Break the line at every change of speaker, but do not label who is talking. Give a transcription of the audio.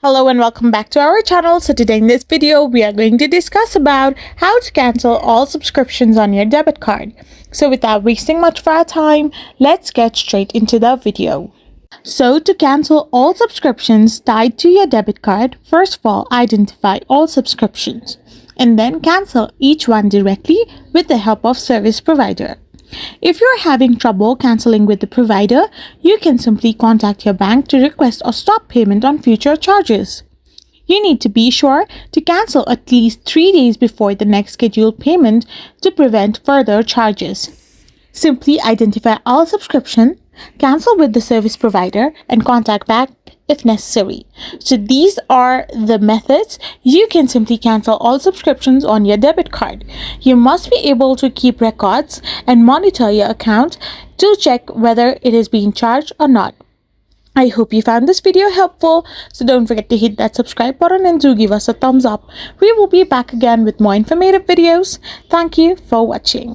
Hello and welcome back to our channel. So today in this video, we are going to discuss about how to cancel all subscriptions on your debit card. So without wasting much of our time, let's get straight into the video. So to cancel all subscriptions tied to your debit card, first of all, identify all subscriptions and then cancel each one directly with the help of service provider. If you're having trouble canceling with the provider, you can simply contact your bank to request or stop payment on future charges. You need to be sure to cancel at least 3 days before the next scheduled payment to prevent further charges. Simply identify all subscription, cancel with the service provider, and contact back if necessary. So these are the methods you can simply cancel all subscriptions on your debit card. You must be able to keep records and monitor your account to check whether it is being charged or not. I hope you found this video helpful, so don't forget to hit that subscribe button and do give us a thumbs up. We will be back again with more informative videos. Thank you for watching.